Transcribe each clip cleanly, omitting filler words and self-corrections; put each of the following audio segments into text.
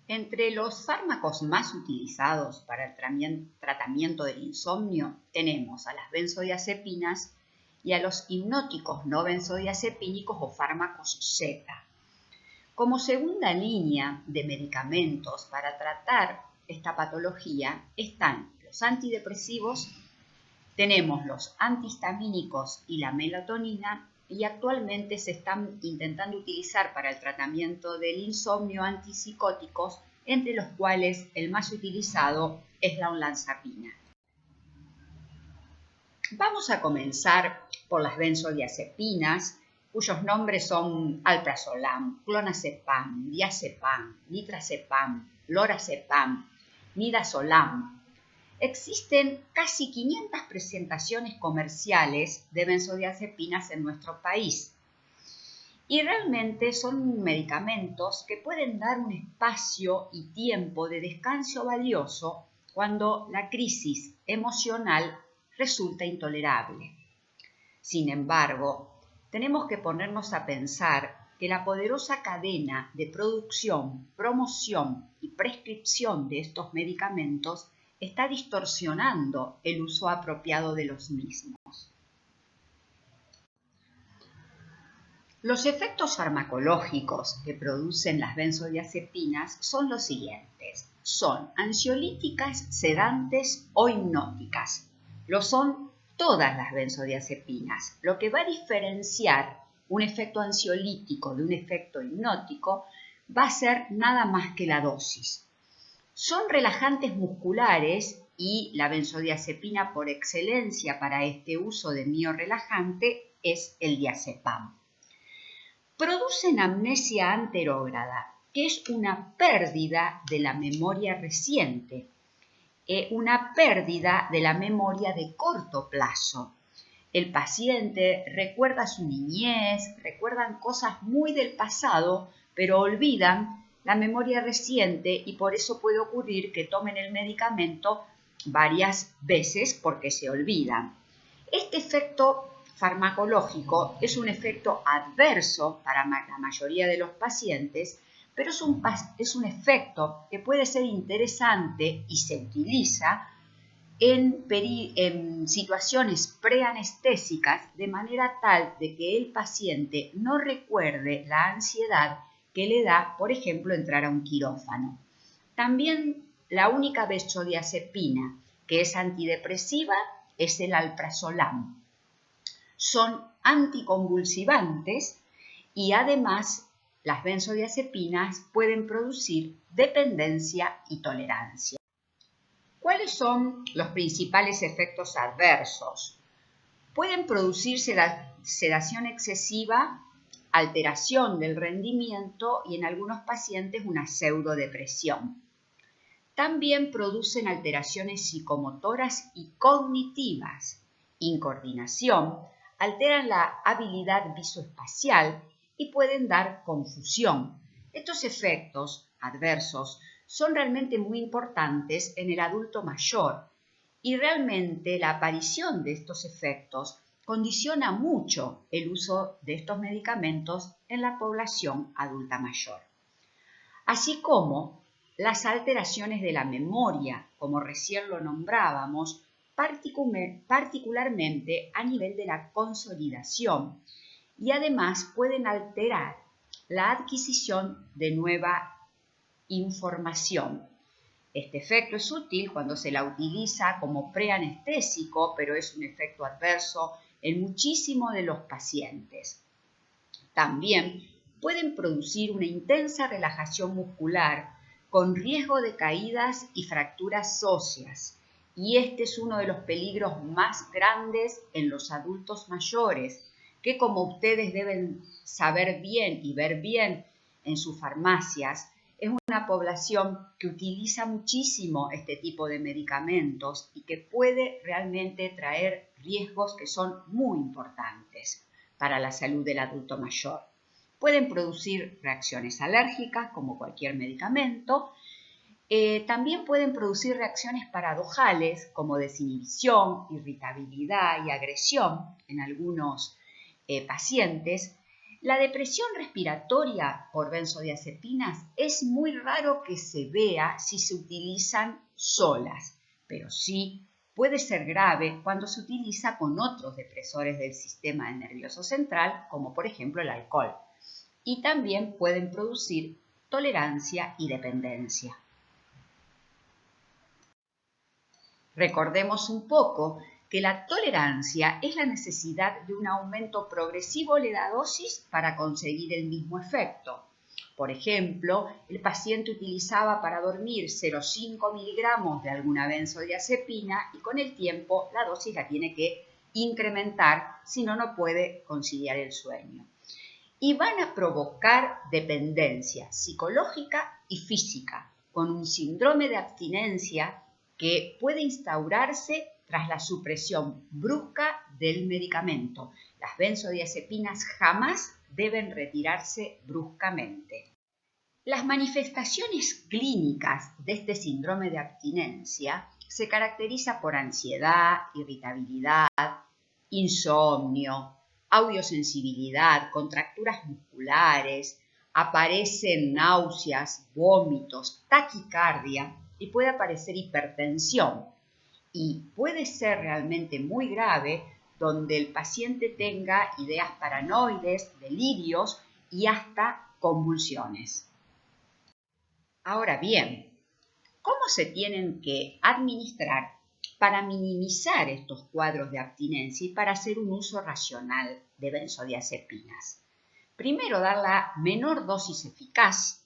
Entre los fármacos más utilizados para el tratamiento del insomnio tenemos a las benzodiazepinas y a los hipnóticos no benzodiazepínicos o fármacos Z. Como segunda línea de medicamentos para tratar esta patología están los antidepresivos, tenemos los antihistamínicos y la melatonina, y actualmente se están intentando utilizar para el tratamiento del insomnio antipsicóticos, entre los cuales el más utilizado es la olanzapina. Vamos a comenzar por las benzodiazepinas, cuyos nombres son alprazolam, clonazepam, diazepam, nitrazepam, lorazepam, midazolam. Existen casi 500 presentaciones comerciales de benzodiazepinas en nuestro país y realmente son medicamentos que pueden dar un espacio y tiempo de descanso valioso cuando la crisis emocional resulta intolerable. Sin embargo, tenemos que ponernos a pensar que la poderosa cadena de producción, promoción y prescripción de estos medicamentos está distorsionando el uso apropiado de los mismos. Los efectos farmacológicos que producen las benzodiazepinas son los siguientes. Son ansiolíticas, sedantes o hipnóticas. Lo son todas las benzodiazepinas. Lo que va a diferenciar un efecto ansiolítico de un efecto hipnótico va a ser nada más que la dosis. Son relajantes musculares y la benzodiazepina por excelencia para este uso de miorelajante es el diazepam. Producen amnesia anterógrada, que es una pérdida de la memoria reciente, una pérdida de la memoria de corto plazo. El paciente recuerda su niñez, recuerdan cosas muy del pasado, pero olvidan la memoria reciente y por eso puede ocurrir que tomen el medicamento varias veces porque se olvidan. Este efecto farmacológico es un efecto adverso para la mayoría de los pacientes, pero es un efecto que puede ser interesante y se utiliza en situaciones preanestésicas de manera tal de que el paciente no recuerde la ansiedad que le da, por ejemplo, entrar a un quirófano. También la única benzodiazepina que es antidepresiva es el alprazolam. Son anticonvulsivantes y además las benzodiazepinas pueden producir dependencia y tolerancia. ¿Cuáles son los principales efectos adversos? Pueden producir sedación excesiva, alteración del rendimiento y en algunos pacientes una pseudodepresión. También producen alteraciones psicomotoras y cognitivas, incoordinación, alteran la habilidad visoespacial y pueden dar confusión. Estos efectos adversos son realmente muy importantes en el adulto mayor y realmente la aparición de estos efectos condiciona mucho el uso de estos medicamentos en la población adulta mayor. Así como las alteraciones de la memoria, como recién lo nombrábamos, particularmente a nivel de la consolidación, y además pueden alterar la adquisición de nueva información. Este efecto es útil cuando se la utiliza como preanestésico, pero es un efecto adverso en muchísimos de los pacientes. También pueden producir una intensa relajación muscular con riesgo de caídas y fracturas óseas, y este es uno de los peligros más grandes en los adultos mayores, que como ustedes deben saber bien y ver bien en sus farmacias, es una población que utiliza muchísimo este tipo de medicamentos y que puede realmente traer riesgos que son muy importantes para la salud del adulto mayor. Pueden producir reacciones alérgicas como cualquier medicamento. También pueden producir reacciones paradojales como desinhibición, irritabilidad y agresión en algunos pacientes. La depresión respiratoria por benzodiazepinas es muy raro que se vea si se utilizan solas, pero sí puede ser grave cuando se utiliza con otros depresores del sistema nervioso central, como por ejemplo el alcohol, y también pueden producir tolerancia y dependencia. Recordemos un poco que la tolerancia es la necesidad de un aumento progresivo de la dosis para conseguir el mismo efecto. Por ejemplo, el paciente utilizaba para dormir 0,5 miligramos de alguna benzodiazepina y con el tiempo la dosis la tiene que incrementar, si no, no puede conciliar el sueño. Y van a provocar dependencia psicológica y física, con un síndrome de abstinencia que puede instaurarse tras la supresión brusca del medicamento. Las benzodiazepinas jamás deben retirarse bruscamente. Las manifestaciones clínicas de este síndrome de abstinencia se caracterizan por ansiedad, irritabilidad, insomnio, audiosensibilidad, contracturas musculares, aparecen náuseas, vómitos, taquicardia y puede aparecer hipertensión. Y puede ser realmente muy grave donde el paciente tenga ideas paranoides, delirios y hasta convulsiones. Ahora bien, ¿cómo se tienen que administrar para minimizar estos cuadros de abstinencia y para hacer un uso racional de benzodiazepinas? Primero, dar la menor dosis eficaz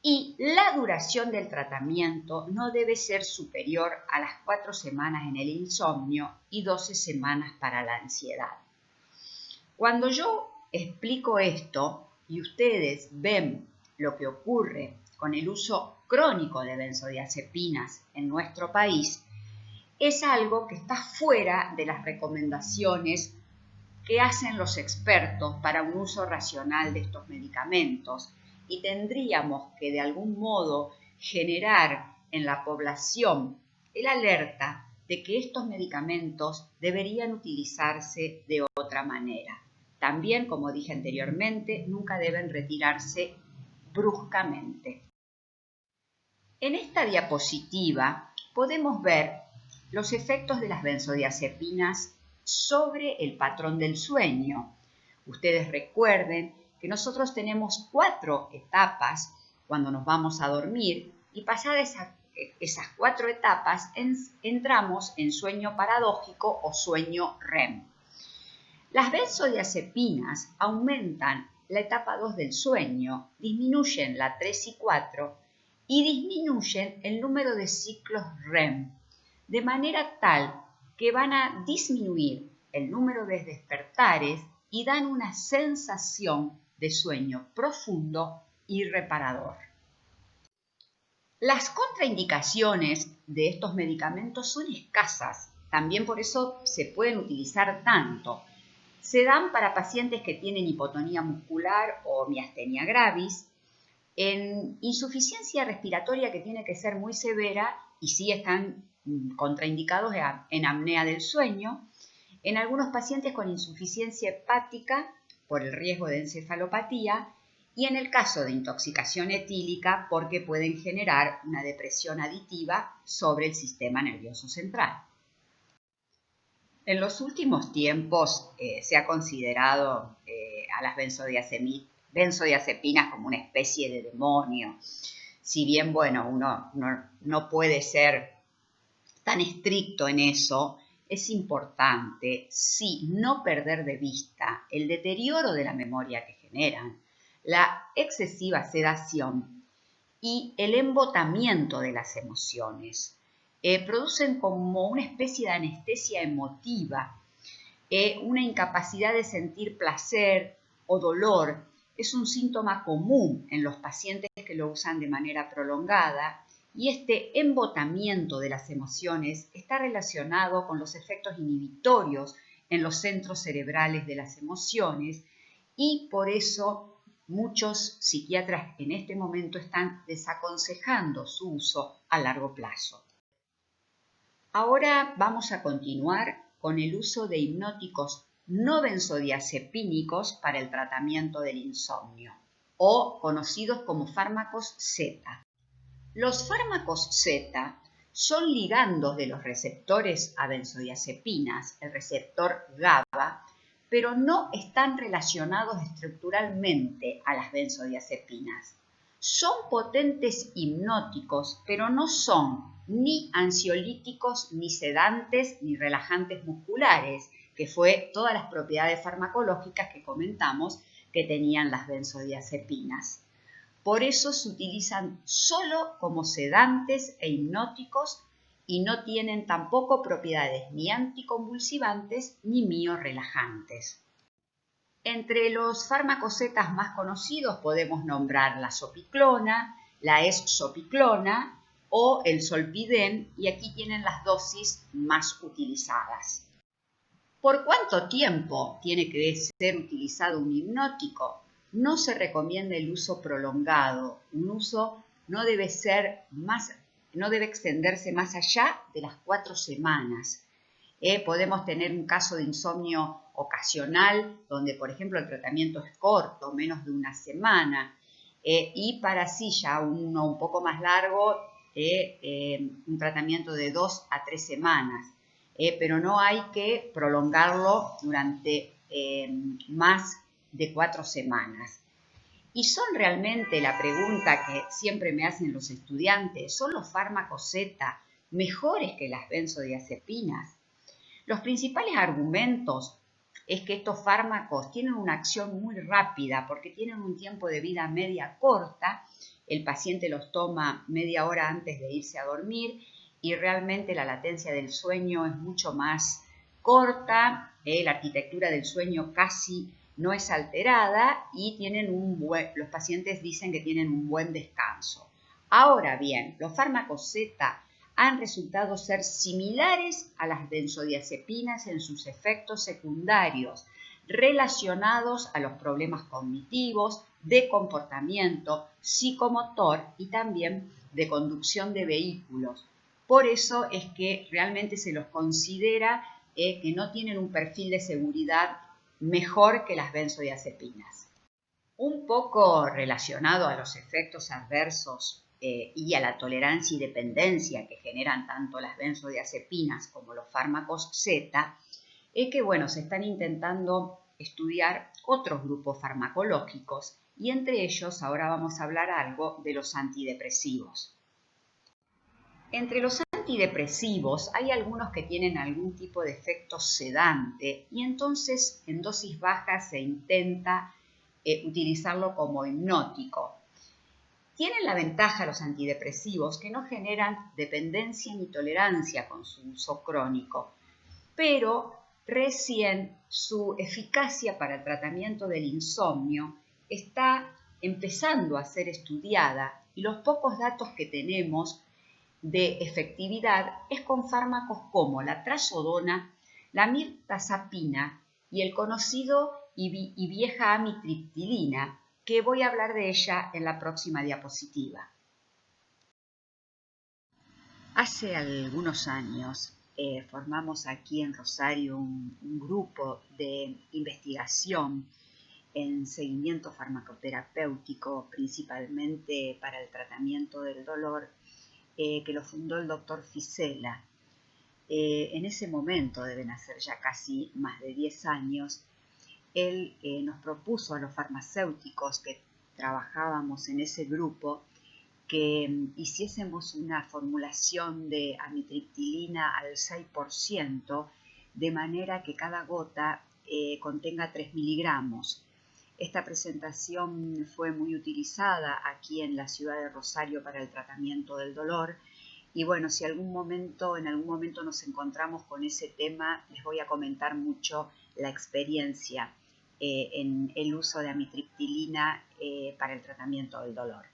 y la duración del tratamiento no debe ser superior a las 4 semanas en el insomnio y 12 semanas para la ansiedad. Cuando yo explico esto y ustedes ven lo que ocurre con el uso crónico de benzodiazepinas en nuestro país, es algo que está fuera de las recomendaciones que hacen los expertos para un uso racional de estos medicamentos y tendríamos que de algún modo generar en la población el alerta de que estos medicamentos deberían utilizarse de otra manera. También, como dije anteriormente, nunca deben retirarse bruscamente. En esta diapositiva podemos ver los efectos de las benzodiazepinas sobre el patrón del sueño. Ustedes recuerden que nosotros tenemos 4 etapas cuando nos vamos a dormir y pasadas esas 4 etapas entramos en sueño paradójico o sueño REM. Las benzodiazepinas aumentan la etapa 2 del sueño, disminuyen la 3 y 4 y disminuyen el número de ciclos REM, de manera tal que van a disminuir el número de despertares y dan una sensación de sueño profundo y reparador. Las contraindicaciones de estos medicamentos son escasas, también por eso se pueden utilizar tanto. Se dan para pacientes que tienen hipotonía muscular o miastenia gravis, en insuficiencia respiratoria que tiene que ser muy severa y sí están contraindicados en apnea del sueño, en algunos pacientes con insuficiencia hepática por el riesgo de encefalopatía y en el caso de intoxicación etílica porque pueden generar una depresión aditiva sobre el sistema nervioso central. En los últimos tiempos se ha considerado a las benzodiazepinas como una especie de demonio. Si bien, bueno, uno no puede ser tan estricto en eso, es importante, sí, no perder de vista el deterioro de la memoria que generan, la excesiva sedación y el embotamiento de las emociones. Producen como una especie de anestesia emotiva, una incapacidad de sentir placer o dolor. Es un síntoma común en los pacientes que lo usan de manera prolongada y este embotamiento de las emociones está relacionado con los efectos inhibitorios en los centros cerebrales de las emociones y por eso muchos psiquiatras en este momento están desaconsejando su uso a largo plazo. Ahora vamos a continuar con el uso de hipnóticos no benzodiazepínicos para el tratamiento del insomnio, o conocidos como fármacos Z. Los fármacos Z son ligandos de los receptores a benzodiazepinas, el receptor GABA, pero no están relacionados estructuralmente a las benzodiazepinas. Son potentes hipnóticos, pero no son ni ansiolíticos, ni sedantes, ni relajantes musculares, que fue todas las propiedades farmacológicas que comentamos que tenían las benzodiazepinas. Por eso se utilizan solo como sedantes e hipnóticos y no tienen tampoco propiedades ni anticonvulsivantes ni miorelajantes. Entre los fármacos Z más conocidos podemos nombrar la zopiclona, la esopiclona o el zolpidem, y aquí tienen las dosis más utilizadas. ¿Por cuánto tiempo tiene que ser utilizado un hipnótico? No se recomienda el uso prolongado. Un uso no debe extenderse más allá de las 4 semanas. Podemos tener un caso de insomnio ocasional, donde, por ejemplo, el tratamiento es corto, menos de una semana, y para sí ya uno un poco más largo, un tratamiento de 2 a 3 semanas. Pero no hay que prolongarlo durante más de 4 semanas. Y son realmente la pregunta que siempre me hacen los estudiantes, ¿son los fármacos Z mejores que las benzodiazepinas? Los principales argumentos es que estos fármacos tienen una acción muy rápida porque tienen un tiempo de vida media corta, el paciente los toma media hora antes de irse a dormir y realmente la latencia del sueño es mucho más corta, la arquitectura del sueño casi no es alterada y los pacientes dicen que tienen un buen descanso. Ahora bien, los fármacos Z han resultado ser similares a las benzodiazepinas en sus efectos secundarios relacionados a los problemas cognitivos, de comportamiento, psicomotor y también de conducción de vehículos. Por eso es que realmente se los considera que no tienen un perfil de seguridad mejor que las benzodiazepinas. Un poco relacionado a los efectos adversos y a la tolerancia y dependencia que generan tanto las benzodiazepinas como los fármacos Z, es que se están intentando estudiar otros grupos farmacológicos y entre ellos ahora vamos a hablar algo de los antidepresivos. Entre los antidepresivos hay algunos que tienen algún tipo de efecto sedante y entonces en dosis bajas se intenta utilizarlo como hipnótico. Tienen la ventaja los antidepresivos que no generan dependencia ni tolerancia con su uso crónico, pero recién su eficacia para el tratamiento del insomnio está empezando a ser estudiada y los pocos datos que tenemos de efectividad es con fármacos como la trazodona, la mirtazapina y el conocido y vieja amitriptilina, que voy a hablar de ella en la próxima diapositiva. Hace algunos años formamos aquí en Rosario un grupo de investigación en seguimiento farmacoterapéutico, principalmente para el tratamiento del dolor, que lo fundó el doctor Fisela. En ese momento, deben hacer ya casi más de 10 años, él nos propuso a los farmacéuticos que trabajábamos en ese grupo que hiciésemos una formulación de amitriptilina al 6%, de manera que cada gota contenga 3 miligramos. Esta presentación fue muy utilizada aquí en la ciudad de Rosario para el tratamiento del dolor. Y si en algún momento nos encontramos con ese tema, les voy a comentar mucho la experiencia en el uso de amitriptilina para el tratamiento del dolor.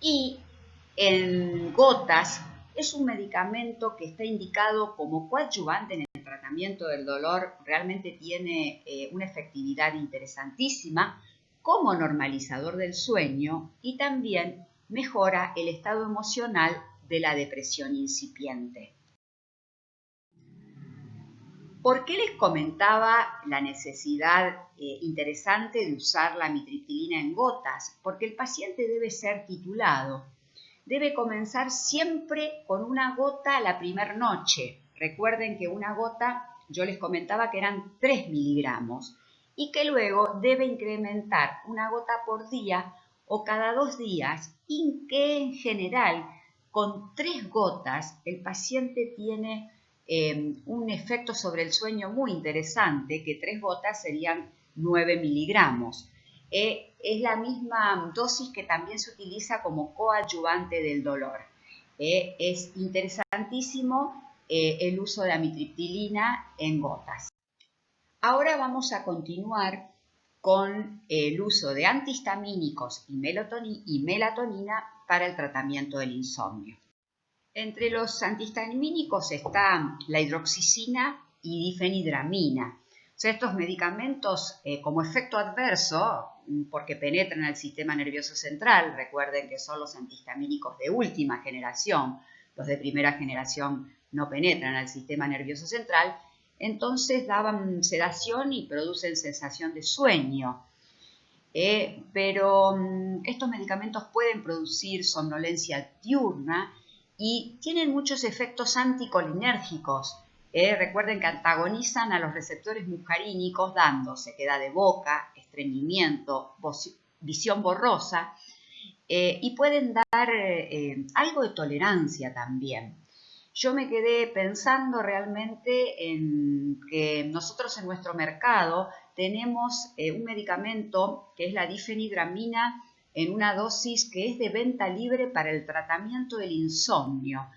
Y en gotas es un medicamento que está indicado como coadyuvante en el tratamiento del dolor, realmente tiene una efectividad interesantísima como normalizador del sueño y también mejora el estado emocional de la depresión incipiente. ¿Por qué les comentaba la necesidad interesante de usar la amitriptilina en gotas? Porque el paciente debe ser titulado. Debe comenzar siempre con una gota la primera noche. Recuerden que una gota, yo les comentaba que eran 3 miligramos y que luego debe incrementar una gota por día o cada 2 días y que en general con 3 gotas el paciente tiene un efecto sobre el sueño muy interesante, que 3 gotas serían 9 miligramos. Es la misma dosis que también se utiliza como coadyuvante del dolor. Es interesantísimo el uso de amitriptilina en gotas. Ahora vamos a continuar con el uso de antihistamínicos y melatonina para el tratamiento del insomnio. Entre los antihistamínicos está la hidroxicina y difenidramina. O sea, estos medicamentos como efecto adverso, porque penetran al sistema nervioso central, recuerden que son los antihistamínicos de última generación, los de primera generación no penetran al sistema nervioso central, entonces daban sedación y producen sensación de sueño. Pero estos medicamentos pueden producir somnolencia diurna y tienen muchos efectos anticolinérgicos. Recuerden que antagonizan a los receptores muscarínicos dando sequedad de boca, estreñimiento, visión borrosa y pueden dar algo de tolerancia también. Yo me quedé pensando realmente en que nosotros en nuestro mercado tenemos un medicamento que es la difenidramina en una dosis que es de venta libre para el tratamiento del insomnio.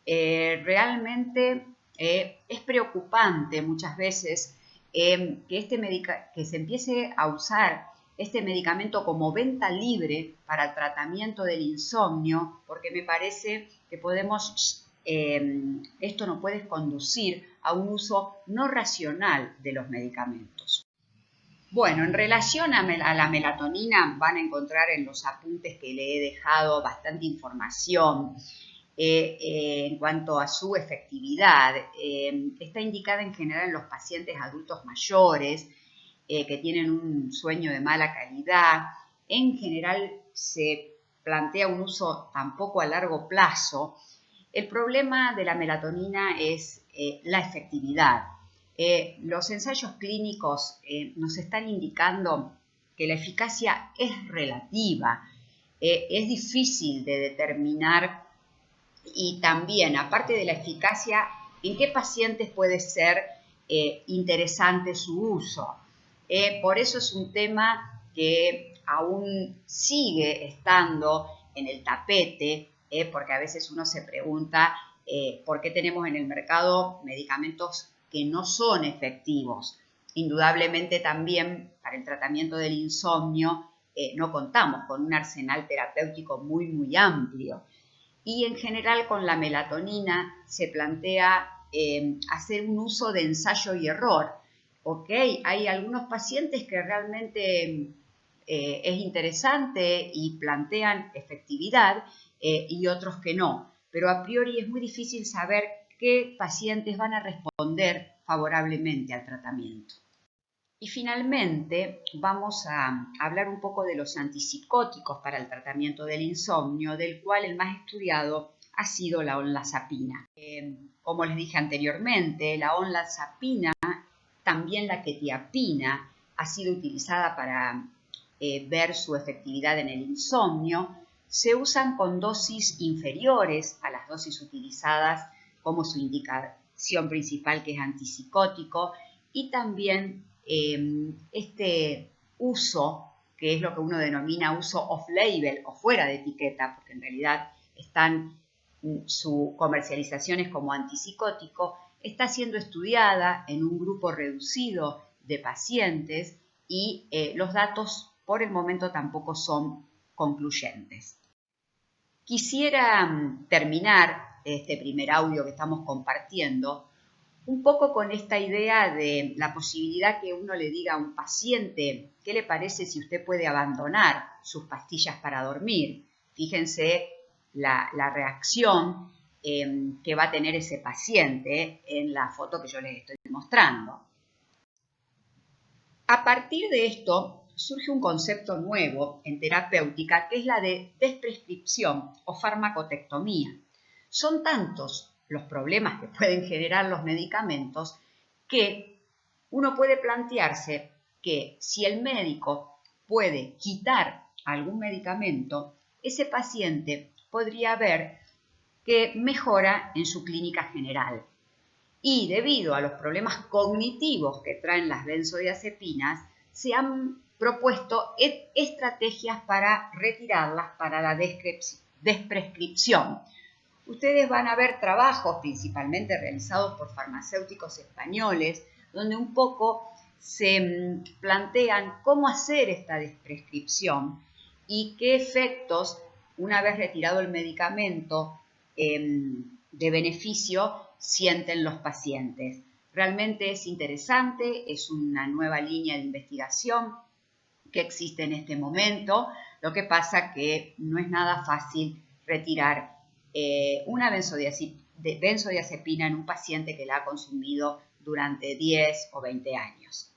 Realmente es preocupante muchas veces que se empiece a usar este medicamento como venta libre para el tratamiento del insomnio, porque me parece que esto nos puede conducir a un uso no racional de los medicamentos. Bueno, en relación a la melatonina van a encontrar en los apuntes que le he dejado bastante información en cuanto a su efectividad. Está indicada en general en los pacientes adultos mayores que tienen un sueño de mala calidad. En general se plantea un uso tampoco a largo plazo. El problema de la melatonina es la efectividad. Los ensayos clínicos nos están indicando que la eficacia es relativa, es difícil de determinar y también, aparte de la eficacia, en qué pacientes puede ser interesante su uso. Por eso es un tema que aún sigue estando en el tapete, porque a veces uno se pregunta por qué tenemos en el mercado medicamentos que no son efectivos. Indudablemente también para el tratamiento del insomnio no contamos con un arsenal terapéutico muy amplio. Y en general con la melatonina se plantea hacer un uso de ensayo y error. ¿Ok? Hay algunos pacientes que realmente es interesante y plantean efectividad y otros que no. Pero a priori es muy difícil saber qué pacientes van a responder favorablemente al tratamiento. Y finalmente vamos a hablar un poco de los antipsicóticos para el tratamiento del insomnio, del cual el más estudiado ha sido la olanzapina. Como les dije anteriormente, la olanzapina, también la quetiapina, ha sido utilizada para ver su efectividad en el insomnio. Se usan con dosis inferiores a las dosis utilizadas como su indicación principal, que es antipsicótico, y también este uso, que es lo que uno denomina uso off-label o fuera de etiqueta, porque en realidad su comercialización es como antipsicótico, está siendo estudiada en un grupo reducido de pacientes y los datos por el momento tampoco son concluyentes. Quisiera terminar este primer audio que estamos compartiendo un poco con esta idea de la posibilidad que uno le diga a un paciente, ¿qué le parece si usted puede abandonar sus pastillas para dormir? Fíjense la reacción que va a tener ese paciente en la foto que yo les estoy mostrando. mostrando. A partir de esto surge un concepto nuevo en terapéutica que es la de desprescripción o farmacotectomía. Son tantos los problemas que pueden generar los medicamentos que uno puede plantearse que si el médico puede quitar algún medicamento, ese paciente podría ver que mejora en su clínica general. Y debido a los problemas cognitivos que traen las benzodiazepinas, se han propuesto estrategias para retirarlas para la desprescripción. Ustedes van a ver trabajos principalmente realizados por farmacéuticos españoles, donde un poco se plantean cómo hacer esta desprescripción y qué efectos, una vez retirado el medicamento de beneficio, sienten los pacientes. Realmente es interesante, es una nueva línea de investigación que existe en este momento. Lo que pasa que no es nada fácil retirar una benzodiazepina en un paciente que la ha consumido durante 10 o 20 años.